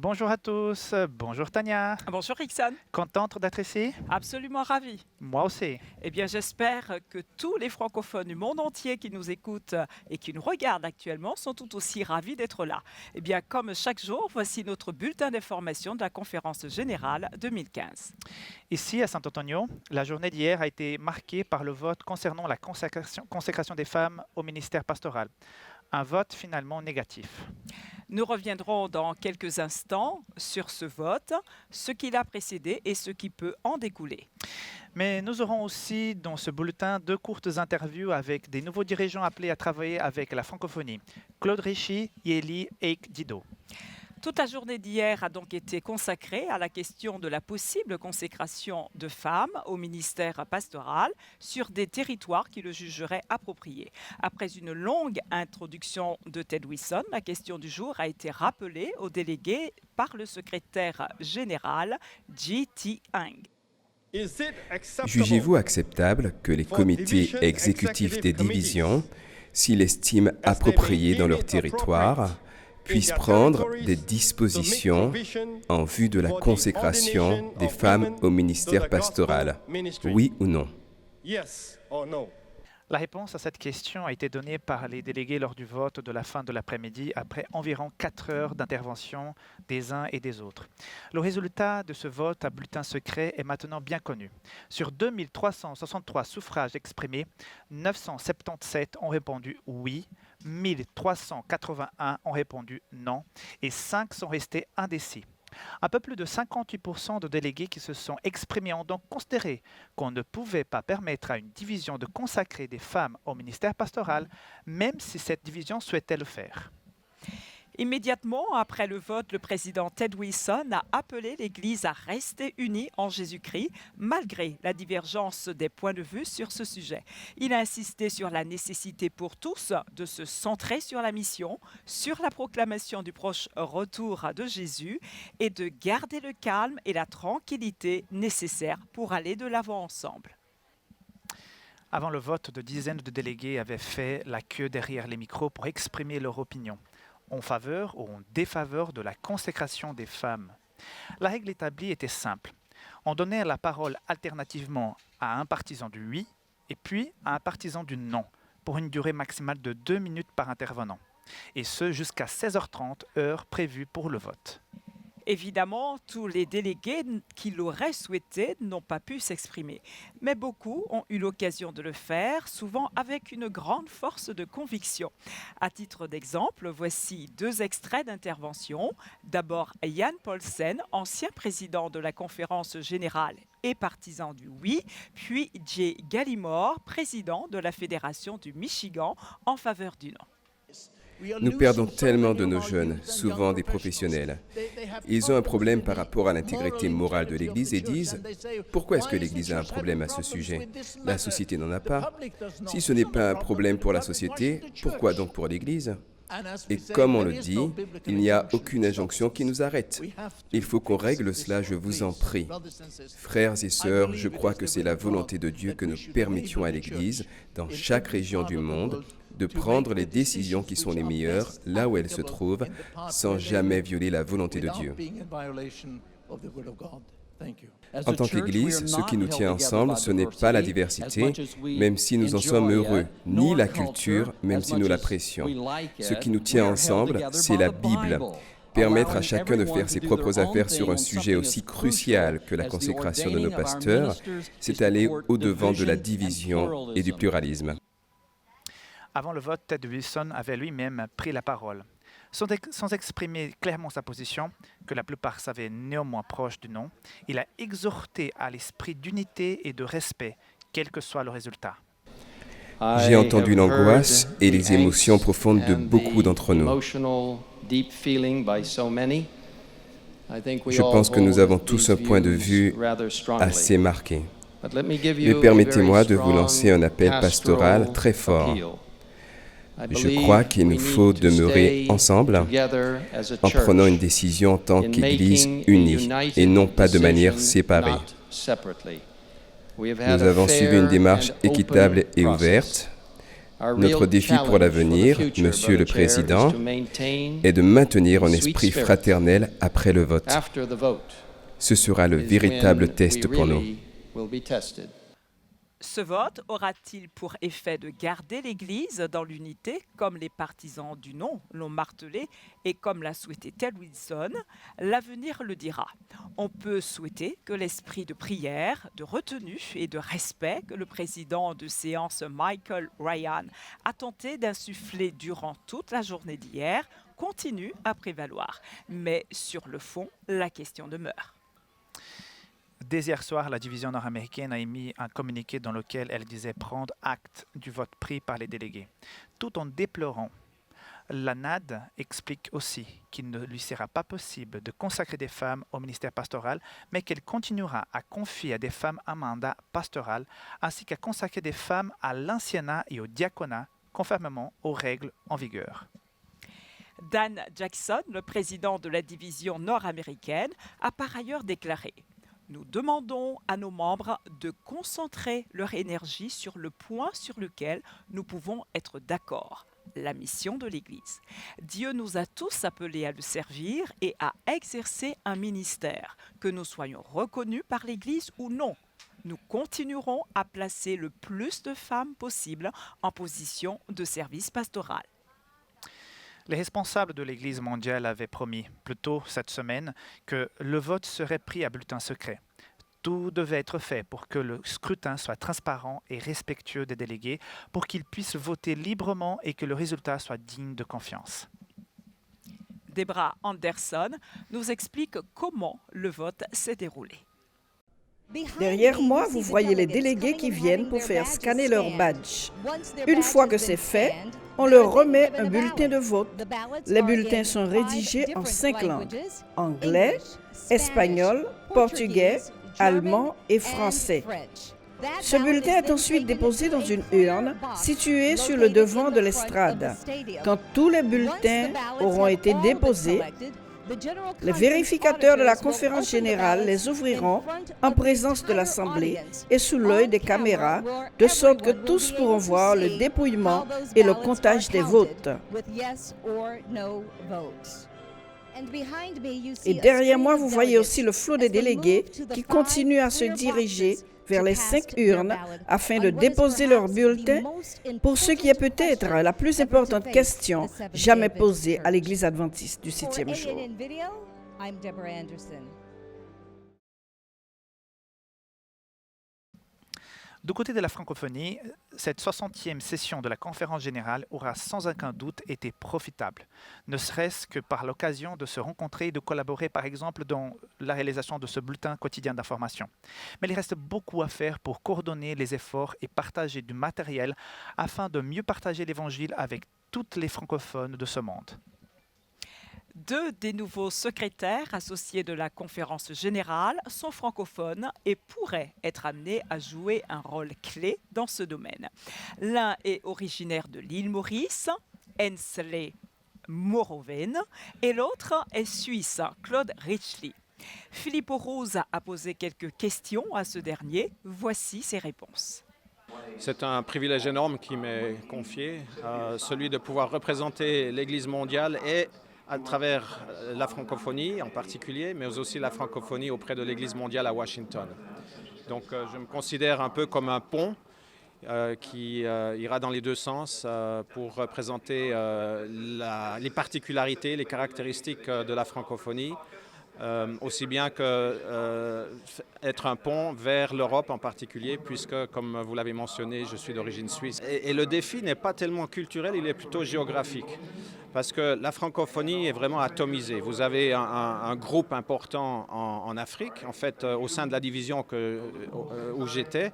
Bonjour à tous, bonjour Tania. Bonjour Ixon, Contente d'être ici? absolument ravi. Moi aussi. Eh bien, j'espère que tous les francophones du monde entier qui nous écoutent et qui nous regardent actuellement sont tout aussi ravis d'être là. Eh bien, comme chaque jour, voici notre bulletin d'information de la conférence générale 2015. Ici à San Antonio, la journée d'hier a été marquée par le vote concernant la consécration des femmes au ministère pastoral. Un vote finalement négatif. Nous reviendrons dans quelques instants sur ce vote, ce qui l'a précédé et ce qui peut en découler. Mais nous aurons aussi dans ce bulletin deux courtes interviews avec des nouveaux dirigeants appelés à travailler avec la francophonie, Claude Richy et Elie Eik Dido. Toute la journée d'hier a donc été consacrée à la question de la possible consécration de femmes au ministère pastoral sur des territoires qui le jugeraient approprié. Après une longue introduction de Ted Wilson, la question du jour a été rappelée aux délégués par le secrétaire général G.T. Hang. Jugez-vous acceptable que les comités exécutifs des divisions, s'ils estiment appropriés dans leur territoire, puissent prendre des dispositions en vue de la consécration des femmes au ministère pastoral? Oui ou non? La réponse à cette question a été donnée par les délégués lors du vote de la fin de l'après-midi après environ 4 heures d'intervention des uns et des autres. Le résultat de ce vote à bulletin secret est maintenant bien connu. Sur 2363 suffrages exprimés, 977 ont répondu oui, 1381 ont répondu non et 5 sont restés indécis. Un peu plus de 58% de délégués qui se sont exprimés ont donc considéré qu'on ne pouvait pas permettre à une division de consacrer des femmes au ministère pastoral, même si cette division souhaitait le faire. Immédiatement après le vote, le président Ted Wilson a appelé l'Église à rester unie en Jésus-Christ, malgré la divergence des points de vue sur ce sujet. Il a insisté sur la nécessité pour tous de se centrer sur la mission, sur la proclamation du proche retour de Jésus et de garder le calme et la tranquillité nécessaires pour aller de l'avant ensemble. Avant le vote, de dizaines de délégués avaient fait la queue derrière les micros pour exprimer leur opinion, en faveur ou en défaveur de la consécration des femmes. La règle établie était simple. On donnait la parole alternativement à un partisan du oui et puis à un partisan du non, pour une durée maximale de 2 minutes par intervenant, et ce jusqu'à 16h30, heure prévue pour le vote. Évidemment, tous les délégués qui l'auraient souhaité n'ont pas pu s'exprimer, mais beaucoup ont eu l'occasion de le faire, souvent avec une grande force de conviction. À titre d'exemple, voici 2 extraits d'intervention. D'abord, Jan Paulsen, ancien président de la conférence générale et partisan du oui, puis Jay Gallimore, président de la Fédération du Michigan, en faveur du non. Nous perdons tellement de nos jeunes, souvent des professionnels. Ils ont un problème par rapport à l'intégrité morale de l'Église et disent « Pourquoi est-ce que l'Église a un problème à ce sujet? La société n'en a pas. Si ce n'est pas un problème pour la société, pourquoi donc pour l'Église ?» Et comme on le dit, il n'y a aucune injonction qui nous arrête. Il faut qu'on règle cela, je vous en prie. Frères et sœurs, je crois que c'est la volonté de Dieu que nous permettions à l'Église, dans chaque région du monde, de prendre les décisions qui sont les meilleures là où elles se trouvent, sans jamais violer la volonté de Dieu. En tant qu'Église, ce qui nous tient ensemble, ce n'est pas la diversité, même si nous en sommes heureux, ni la culture, même si nous l'apprécions. Ce qui nous tient ensemble, c'est la Bible. Permettre à chacun de faire ses propres affaires sur un sujet aussi crucial que la consécration de nos pasteurs, c'est aller au-devant de la division et du pluralisme. Avant le vote, Ted Wilson avait lui-même pris la parole. Sans exprimer clairement sa position, que la plupart savaient néanmoins proche du non, il a exhorté à l'esprit d'unité et de respect, quel que soit le résultat. J'ai entendu l'angoisse et les émotions profondes de beaucoup d'entre nous. Je pense que nous avons tous un point de vue assez marqué. Mais permettez-moi de vous lancer un appel pastoral très fort. Je crois qu'il nous faut demeurer ensemble en prenant une décision en tant qu'Église unie et non pas de manière séparée. Nous avons suivi une démarche équitable et ouverte. Notre défi pour l'avenir, Monsieur le Président, est de maintenir un esprit fraternel après le vote. Ce sera le véritable test pour nous. Ce vote aura-t-il pour effet de garder l'Église dans l'unité, comme les partisans du non l'ont martelé et comme l'a souhaité Ted Wilson? L'avenir le dira. On peut souhaiter que l'esprit de prière, de retenue et de respect que le président de séance Michael Ryan a tenté d'insuffler durant toute la journée d'hier continue à prévaloir. Mais sur le fond, la question demeure. Dès hier soir, la division nord-américaine a émis un communiqué dans lequel elle disait prendre acte du vote pris par les délégués. Tout en déplorant, la NAD explique aussi qu'il ne lui sera pas possible de consacrer des femmes au ministère pastoral, mais qu'elle continuera à confier à des femmes un mandat pastoral, ainsi qu'à consacrer des femmes à l'anciennat et au diaconat, conformément aux règles en vigueur. Dan Jackson, le président de la division nord-américaine, a par ailleurs déclaré: nous demandons à nos membres de concentrer leur énergie sur le point sur lequel nous pouvons être d'accord, la mission de l'Église. Dieu nous a tous appelés à le servir et à exercer un ministère, que nous soyons reconnus par l'Église ou non. Nous continuerons à placer le plus de femmes possible en position de service pastoral. Les responsables de l'Église mondiale avaient promis, plus tôt cette semaine, que le vote serait pris à bulletin secret. Tout devait être fait pour que le scrutin soit transparent et respectueux des délégués, pour qu'ils puissent voter librement et que le résultat soit digne de confiance. Debra Anderson nous explique comment le vote s'est déroulé. Derrière moi, vous voyez les délégués qui viennent pour faire scanner leur badge. Une fois que c'est fait, on leur remet un bulletin de vote. Les bulletins sont rédigés en 5 langues: anglais, espagnol, portugais, allemand et français. Ce bulletin est ensuite déposé dans une urne située sur le devant de l'estrade. Quand tous les bulletins auront été déposés, les vérificateurs de la conférence générale les ouvriront en présence de l'Assemblée et sous l'œil des caméras, de sorte que tous pourront voir le dépouillement et le comptage des votes. Et derrière moi, vous voyez aussi le flot des délégués qui continuent à se diriger vers les 5 urnes afin de déposer leurs bulletins pour ce qui est peut-être la plus importante question jamais posée à l'Église adventiste du 7e jour. Du côté de la francophonie, cette 60e session de la conférence générale aura sans aucun doute été profitable, ne serait-ce que par l'occasion de se rencontrer et de collaborer par exemple dans la réalisation de ce bulletin quotidien d'information. Mais il reste beaucoup à faire pour coordonner les efforts et partager du matériel afin de mieux partager l'Évangile avec toutes les francophones de ce monde. 2 des nouveaux secrétaires associés de la conférence générale sont francophones et pourraient être amenés à jouer un rôle clé dans ce domaine. L'un est originaire de l'île Maurice, Ensley Moroven, et l'autre est suisse, Claude Richley. Philippe Rose a posé quelques questions à ce dernier. Voici ses réponses. C'est un privilège énorme qui m'est confié, celui de pouvoir représenter l'Église mondiale et à travers la francophonie en particulier, mais aussi la francophonie auprès de l'Église mondiale à Washington. Donc je me considère un peu comme un pont qui ira dans les deux sens pour représenter les particularités, les caractéristiques de la francophonie, aussi bien que être un pont vers l'Europe en particulier, puisque, comme vous l'avez mentionné, je suis d'origine suisse. Et le défi n'est pas tellement culturel, il est plutôt géographique, parce que la francophonie est vraiment atomisée. Vous avez un groupe important en Afrique. En fait, au sein de la division où j'étais,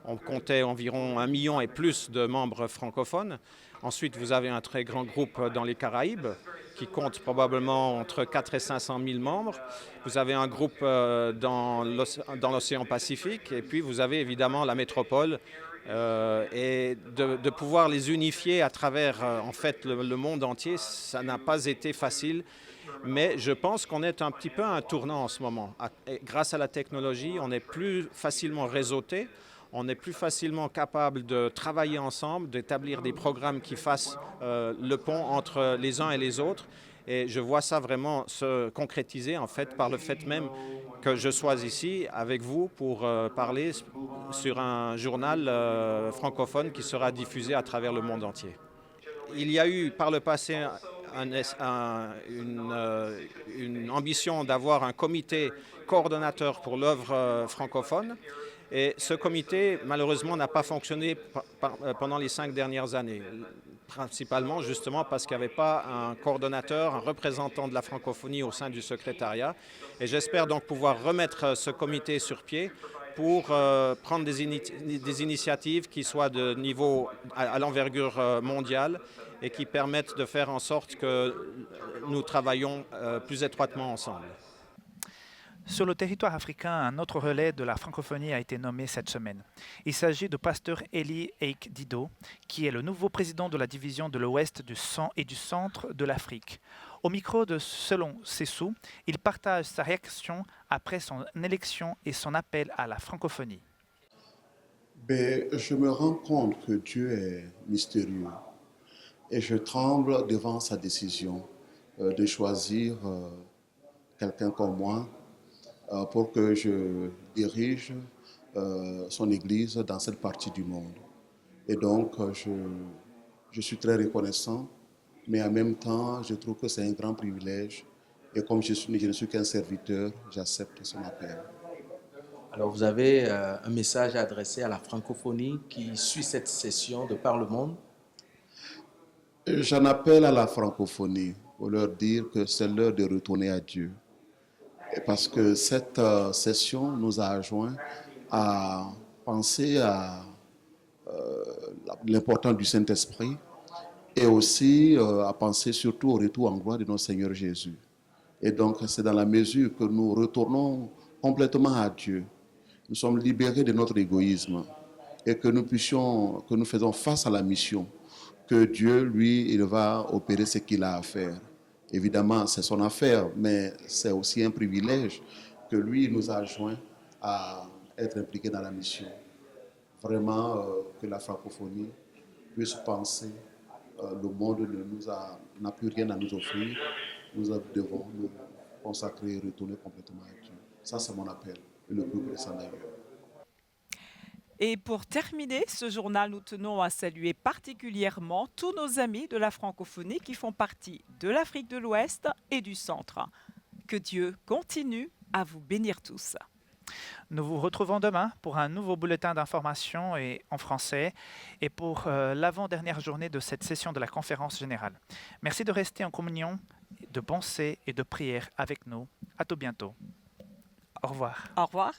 on comptait environ 1 million et plus de membres francophones. Ensuite, vous avez un très grand groupe dans les Caraïbes qui compte probablement entre 4 et 500 000 membres. Vous avez un groupe dans l'océan Pacifique et puis vous avez évidemment la métropole et de pouvoir les unifier à travers en fait le monde entier, ça n'a pas été facile. Mais je pense qu'on est un petit peu à un tournant en ce moment. Grâce à la technologie, on est plus facilement réseauté. on est plus facilement capable de travailler ensemble, d'établir des programmes qui fassent le pont entre les uns et les autres. Et je vois ça vraiment se concrétiser en fait par le fait même que je sois ici avec vous pour parler sur un journal francophone qui sera diffusé à travers le monde entier. Il y a eu par le passé une ambition d'avoir un comité coordonnateur pour l'œuvre francophone. Et ce comité, malheureusement, n'a pas fonctionné pendant les 5 dernières années, principalement justement parce qu'il n'y avait pas un coordonnateur, un représentant de la francophonie au sein du secrétariat. Et j'espère donc pouvoir remettre ce comité sur pied pour prendre des initiatives qui soient de niveau à l'envergure mondiale et qui permettent de faire en sorte que nous travaillons plus étroitement ensemble. Sur le territoire africain, un autre relais de la francophonie a été nommé cette semaine. Il s'agit du pasteur Eli Eik Dido, qui est le nouveau président de la division de l'Ouest et du Centre de l'Afrique. Au micro de Selon Sessou, il partage sa réaction après son élection et son appel à la francophonie. Je me rends compte que Dieu est mystérieux et je tremble devant sa décision de choisir quelqu'un comme moi pour que je dirige son Église dans cette partie du monde. Et donc, je suis très reconnaissant, mais en même temps, je trouve que c'est un grand privilège. Et comme je ne suis qu'un serviteur, j'accepte son appel. Alors, vous avez un message à adresser à la francophonie qui suit cette session de Par le Monde? J'en appelle à la francophonie pour leur dire que c'est l'heure de retourner à Dieu. Parce que cette session nous a adjoint à penser à l'importance du Saint-Esprit et aussi à penser surtout au retour en gloire de notre Seigneur Jésus. Et donc, c'est dans la mesure que nous retournons complètement à Dieu. Nous sommes libérés de notre égoïsme et que nous faisons face à la mission, que Dieu, lui, il va opérer ce qu'il a à faire. Évidemment, c'est son affaire, mais c'est aussi un privilège que lui nous a joints à être impliqués dans la mission. Vraiment, que la francophonie puisse penser, le monde n'a plus rien à nous offrir, nous devons nous consacrer et retourner complètement à Dieu. Ça, c'est mon appel, et le plus pressant d'ailleurs. Et pour terminer ce journal, nous tenons à saluer particulièrement tous nos amis de la francophonie qui font partie de l'Afrique de l'Ouest et du Centre. Que Dieu continue à vous bénir tous. Nous vous retrouvons demain pour un nouveau bulletin d'information en français et pour l'avant-dernière journée de cette session de la conférence générale. Merci de rester en communion, de pensée et de prière avec nous. À tout bientôt. Au revoir. Au revoir.